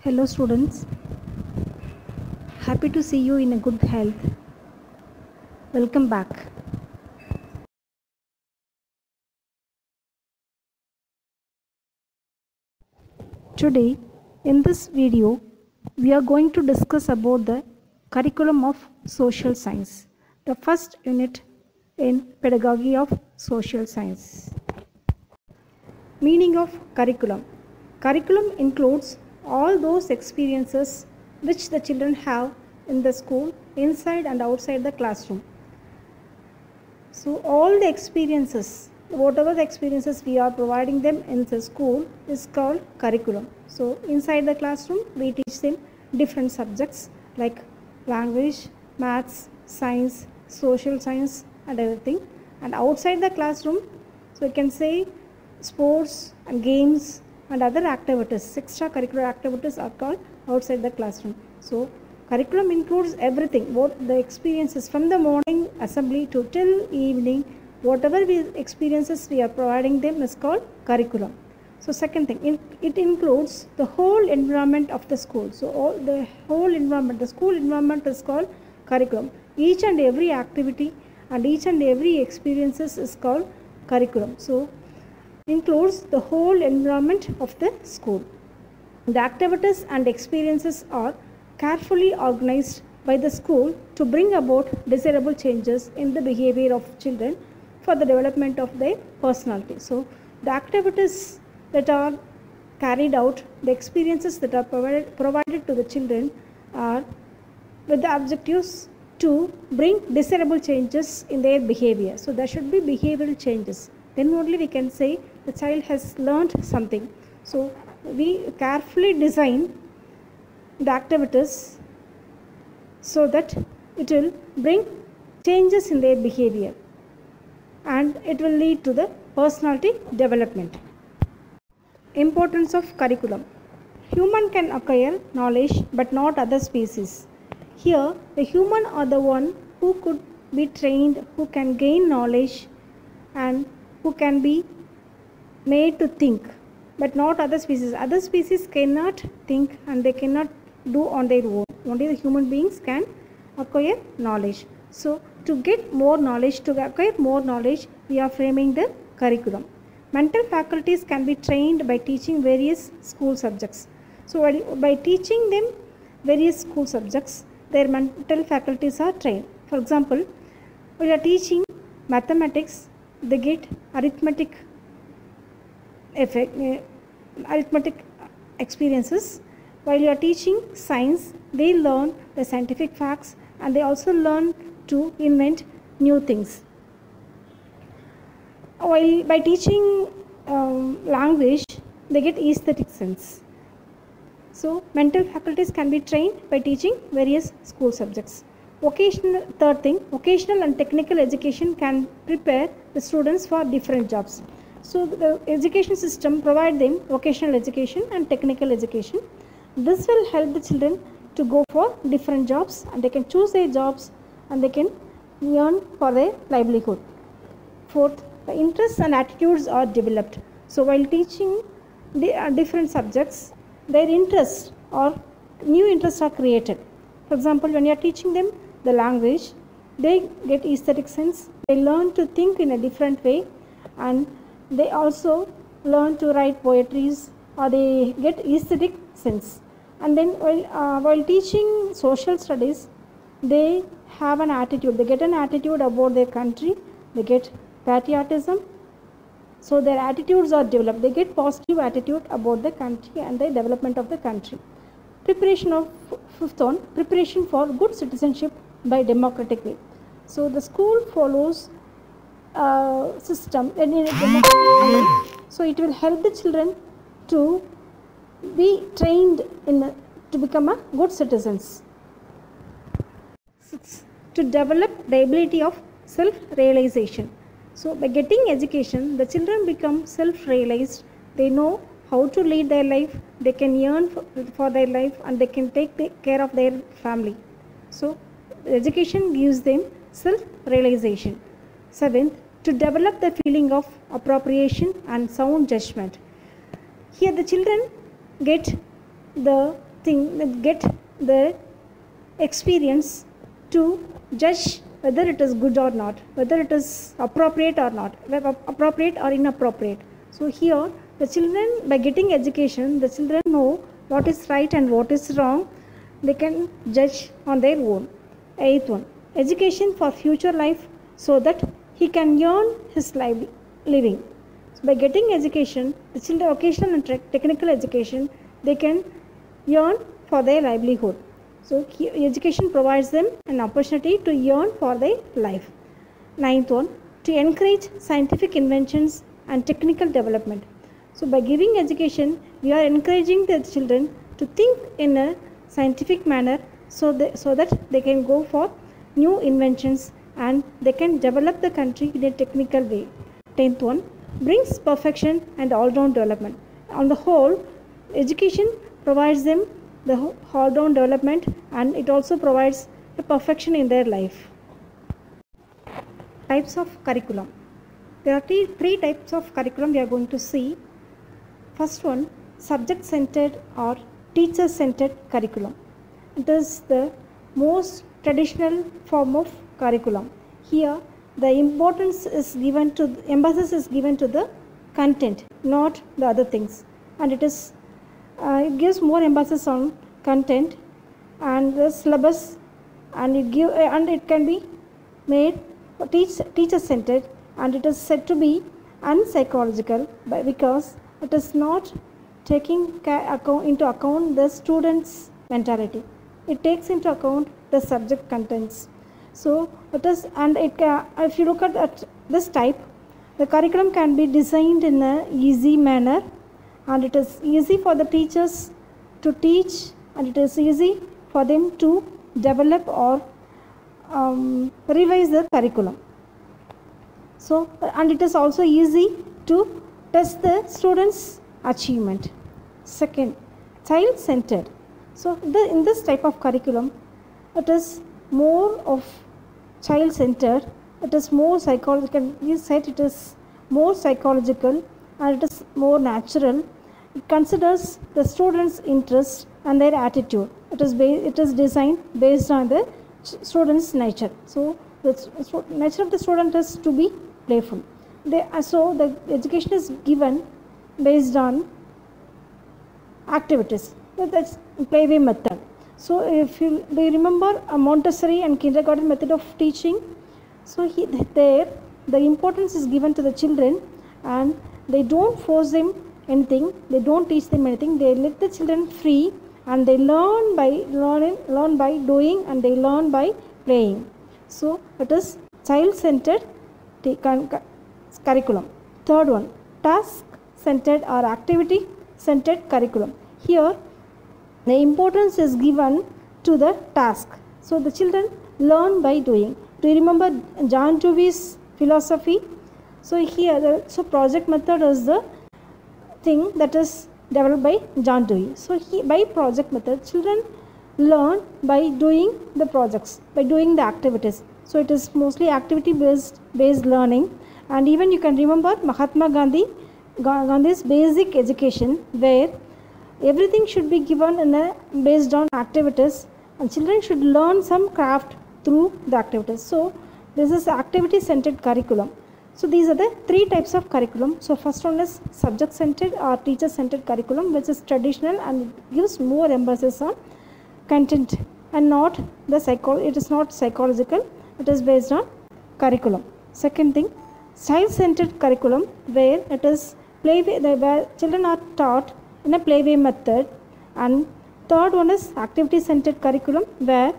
Hello students, happy to see you in a good health. Welcome back. Today in this video we are going to discuss about the curriculum of social science, the first unit in pedagogy of social science. Meaning of curriculum. Curriculum includes all those experiences which the children have in the school, inside and outside the classroom. So all the experiences, whatever the experiences we are providing them in the school is called curriculum. So inside the classroom we teach them different subjects like language, maths, science, social science and everything. And outside the classroom, so you can say sports and games and other activities, extracurricular activities are called outside the classroom. So curriculum includes everything, what the experiences from the morning assembly to till evening, whatever experiences we are providing them is called curriculum. So second thing, it includes the whole environment of the school. So the whole environment, the school environment is called curriculum. Each and every activity and each and every experiences is called curriculum. So includes the whole environment of the school. The activities and experiences are carefully organized by the school to bring about desirable changes in the behavior of children for the development of their personality. So the activities that are carried out, the experiences that are provided to the children are with the objectives to bring desirable changes in their behavior. So there should be behavioral changes. Then only we can say the child has learned something. So we carefully design the activities so that it will bring changes in their behavior and it will lead to the personality development. Importance of curriculum. Human can acquire knowledge but not other species. Here the human are the one who could be trained, who can gain knowledge and who can be made to think, but not other species. Other species cannot think and they cannot do on their own. Only the human beings can acquire knowledge. So to get more knowledge, to acquire more knowledge, we are framing the curriculum. Mental faculties can be trained by teaching various school subjects. So by teaching them various school subjects, their mental faculties are trained. For example, we are teaching mathematics, they get arithmetic experiences. While you are teaching science, they learn the scientific facts and they also learn to invent new things. While by teaching language, they get aesthetic sense. So mental faculties can be trained by teaching various school subjects. Third thing, vocational and technical education can prepare the students for different jobs. So the education system provide them vocational education and technical education. This will help the children to go for different jobs and they can choose their jobs and they can earn for their livelihood. Fourth, the interests and attitudes are developed. So while teaching the different subjects, their interests or new interests are created. For example, when you are teaching them the language, they get aesthetic sense, they learn to think in a different way and they also learn to write poetries or they get aesthetic sense. And then while teaching social studies, they have an attitude, they get an attitude about their country, they get patriotism. So their attitudes are developed, they get positive attitude about the country and the development of the country. Preparation of fifth one, preparation for good citizenship by democratic way. So the school follows a system in a democratic way, so it will help the children to be trained to become a good citizens. Six, to develop the ability of self-realization. So by getting education, the children become self-realized, they know how to lead their life, they can earn for their life and they can take care of their family. So education gives them self-realization. Seventh, to develop the feeling of appropriation and sound judgment. Here the children get the get the experience to judge whether it is good or not, whether it is appropriate or not, appropriate or inappropriate. So here the children, by getting education, the children know what is right and what is wrong. They can judge on their own. Eighth one, education for future life, so that he can earn his living. So by getting education, the children, vocational and technical education, they can earn for their livelihood. So education provides them an opportunity to earn for their life. Ninth one, to encourage scientific inventions and technical development. So by giving education, we are encouraging the children to think in a scientific manner, so that they can go for new inventions and they can develop the country in a technical way. 10th one, brings perfection and all-round development. On the whole, education provides them the all-round development, and it also provides a perfection in their life. Types of curriculum. There are three types of curriculum we are going to see. First one, subject-centered or teacher-centered curriculum. It is the most traditional form of curriculum. Here, the emphasis is given to the content, not the other things, and it gives more emphasis on content and the syllabus, and it can be made teacher-centered, and it is said to be unpsychological because it is not taking into account the student's mentality. It takes into account the subject contents. So it is, and if you look at this type, the curriculum can be designed in an easy manner, and it is easy for the teachers to teach, and it is easy for them to develop or revise the curriculum. So, and it is also easy to test the students' achievement. Second, child-centered. So in this type of curriculum, it is more of child-centered. It is more psychological. We said it is more psychological, and it is more natural. It considers the students' interest and their attitude. It is designed based on the student's nature. So the nature of the student is to be playful. So the education is given based on activities. That's playway method. So if you remember a Montessori and kindergarten method of teaching, so there the importance is given to the children, and they don't force them anything, they don't teach them anything, they let the children free, and they learn by doing, and they learn by playing. So it is child-centered curriculum. Third one, task-centered or activity-centered curriculum. Here the importance is given to the task. So the children learn by doing. Do you remember John Dewey's philosophy? So here, project method is the thing that is developed by John Dewey. So by project method, children learn by doing the projects, by doing the activities. So it is mostly activity based learning. And even you can remember Mahatma Gandhi's basic education, where everything should be given based on activities, and children should learn some craft through the activities. So this is activity-centered curriculum. So these are the three types of curriculum. So first one is subject-centered or teacher-centered curriculum, which is traditional and it gives more emphasis on content and not the it is not psychological, it is based on curriculum. Second thing, child-centered curriculum, where it is playway, where children are taught in a playway method. And third one is activity-centered curriculum, where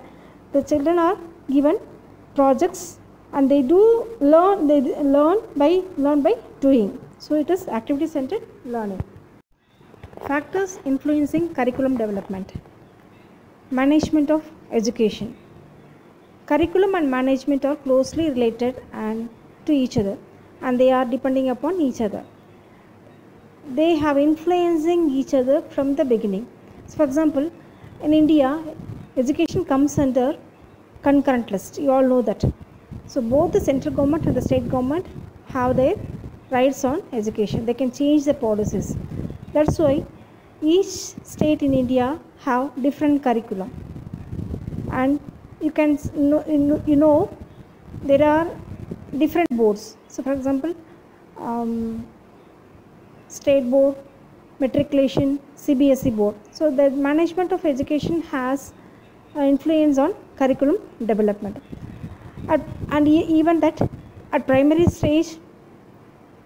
the children are given projects and they learn by doing. So it is activity-centered learning. Factors influencing curriculum development. Management of education. Curriculum and management are closely related and to each other, and they are depending upon each other. They have influencing each other from the beginning. So for example, in India, education comes under concurrent list. You all know that. So both the central government and the state government have their rights on education. They can change the policies. That's why each state in India have different curriculum, and you can know there are different boards. So for example, state board, matriculation, CBSE board. So the management of education has influence on curriculum development. And even that at primary stage,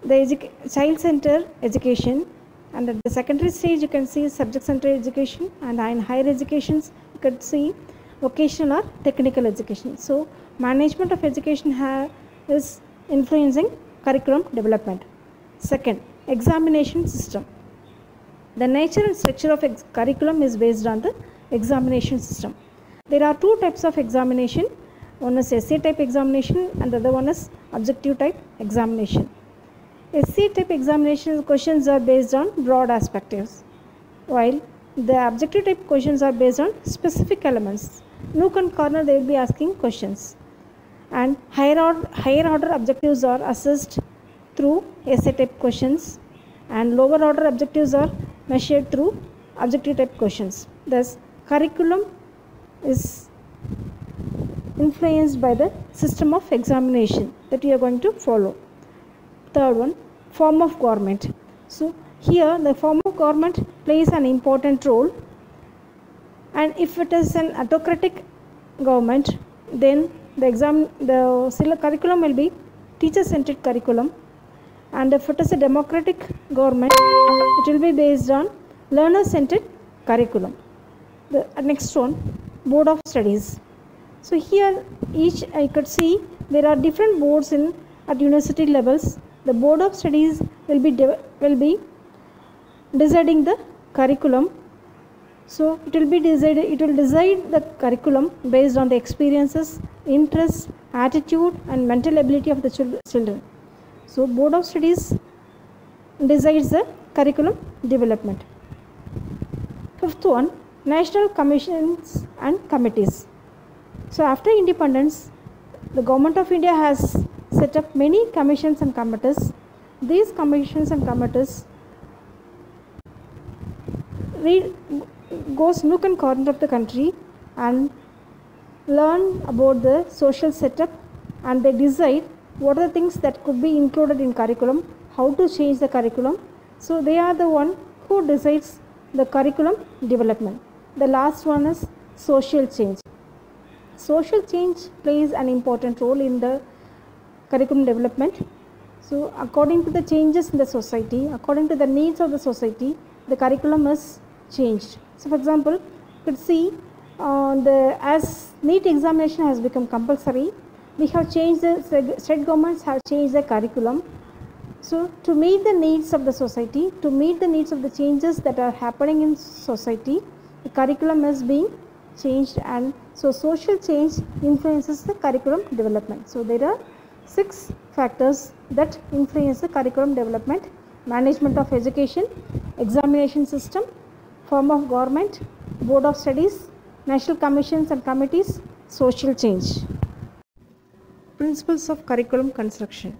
the child center education, and at the secondary stage you can see subject center education, and in higher educations you can see vocational or technical education. So management of education is influencing curriculum development. Second, examination system. The nature and structure of curriculum is based on the examination system. There are two types of examination. One is essay type examination and the other one is objective type examination. Essay type examination questions are based on broad aspects, while the objective type questions are based on specific elements. Nook and corner they will be asking questions, and higher order objectives are assessed through essay type questions, and lower order objectives are measured through objective type questions. Thus, curriculum is influenced by the system of examination that we are going to follow. Third one, form of government. So here the form of government plays an important role, and if it is an autocratic government, then the curriculum will be teacher-centered curriculum, and if it is a democratic government, it will be based on learner-centered curriculum. The next one, board of studies. So here I could see there are different boards at university levels. The board of studies will be deciding the curriculum. So it will decide the curriculum based on the experiences, interests, attitude and mental ability of the children. So board of studies decides the curriculum development. Fifth one, national commissions and committees. So after independence, the government of India has set up many commissions and committees. These commissions and committees goes nook and corner of the country and learn about the social setup, and they decide what are the things that could be included in curriculum, how to change the curriculum. So they are the one who decides the curriculum development. The last one is social change. Social change plays an important role in the curriculum development. So according to the changes in the society, according to the needs of the society, the curriculum is changed. So for example, you could see as NEET examination has become compulsory, we have changed the state governments have changed the curriculum. So to meet the needs of the society, to meet the needs of the changes that are happening in society, the curriculum is being changed, and so social change influences the curriculum development. So there are 6 factors that influence the curriculum development: management of education, examination system, form of government, board of studies, national commissions and committees, social change. Principles of curriculum construction.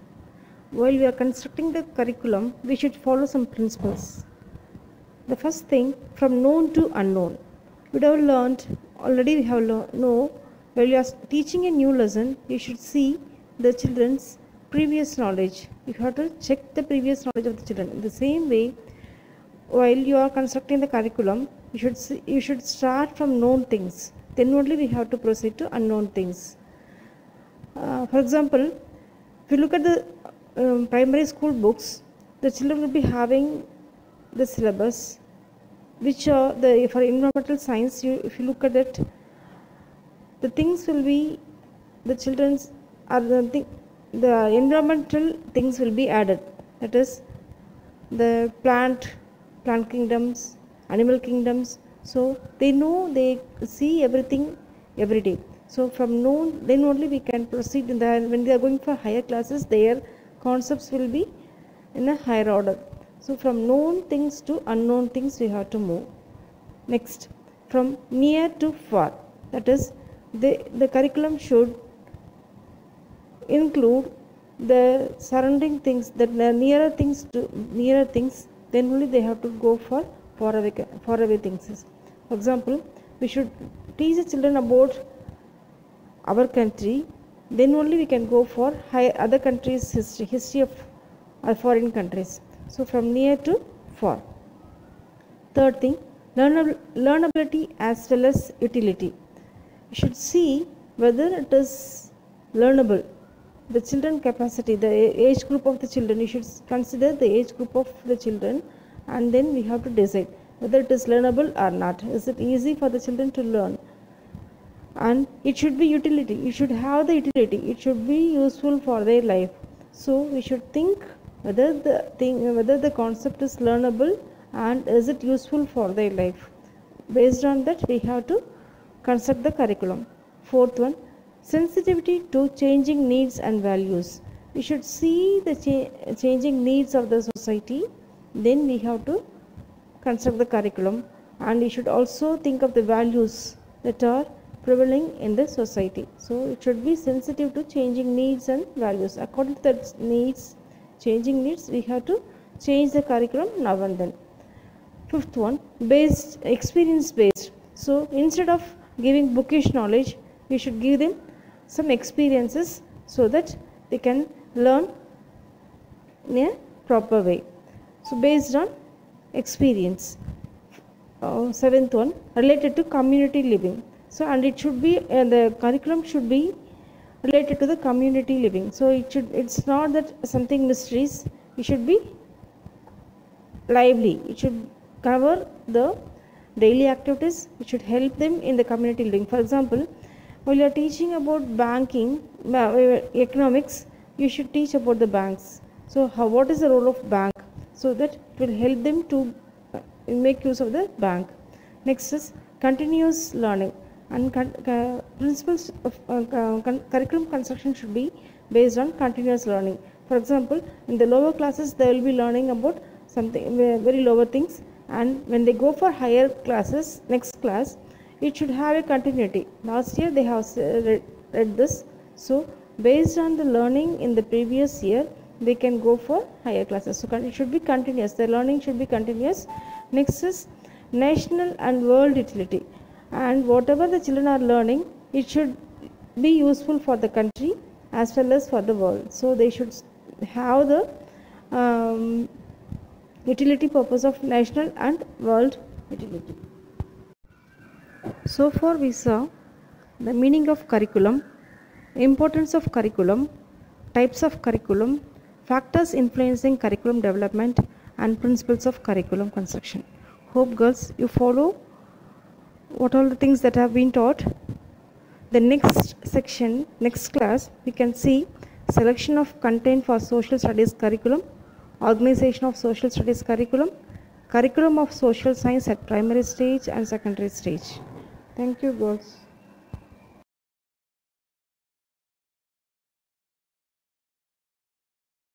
While we are constructing the curriculum, we should follow some principles. The first thing, from known to unknown. We have learned already. We have know while you are teaching a new lesson, you should see the children's previous knowledge. You have to check the previous knowledge of the children. In the same way, while you are constructing the curriculum, you should start from known things. Then only we have to proceed to unknown things. For example, if you look at the primary school books, the children will be having the syllabus, which are for environmental science. If you look at it, the things will be the children's are the environmental things will be added. That is the plant kingdoms, animal kingdoms. So they know, they see everything every day. So from known, then only we can proceed in when they are going for higher classes, their concepts will be in a higher order. So from known things to unknown things we have to move. Next, from near to far. That is, the curriculum should include the surrounding things, that the nearer things, then only they have to go for faraway things. For example, we should teach the children about our country, then only we can go for other countries' history of foreign countries. So from near to far. Third thing, learnability as well as utility. You should see whether it is learnable. The children capacity, the age group of the children, you should consider the age group of the children, and then we have to decide whether it is learnable or not. Is it easy for the children to learn? And it should be utility. You should have the utility. It should be useful for their life. So we should think whether the concept is learnable and is it useful for their life. Based on that, we have to construct the curriculum. Fourth one, sensitivity to changing needs and values. We should see the changing needs of the society, then we have to construct the curriculum. And we should also think of the values that are prevailing in the society. So it should be sensitive to changing needs and values. According to the changing needs, we have to change the curriculum now and then. Fifth one, experience based. So instead of giving bookish knowledge, we should give them some experiences so that they can learn in a proper way. So based on experience. Seventh one, related to community living. So and it should be the curriculum should be related to the community living. So it's not that something mysteries. It should be lively. It should cover the daily activities. It should help them in the community living. For example, while you are teaching about banking, economics, you should teach about the banks. So what is the role of bank? So that it will help them to make use of the bank. Next is continuous learning. And principles of curriculum construction should be based on continuous learning. For example, in the lower classes, they will be learning about something very lower things, and when they go for higher classes, next class, it should have a continuity. Last year they have read this, so based on the learning in the previous year, they can go for higher classes. So it should be continuous. The learning should be continuous. Next is national and world utility. And whatever the children are learning, it should be useful for the country as well as for the world. So they should have the utility purpose of national and world utility. So far we saw the meaning of curriculum, importance of curriculum, types of curriculum, factors influencing curriculum development, and principles of curriculum construction. Hope girls you follow what all the things that have been taught. The next section, next class, we can see selection of content for social studies curriculum, organization of social studies curriculum, curriculum of social science at primary stage and secondary stage. Thank you girls.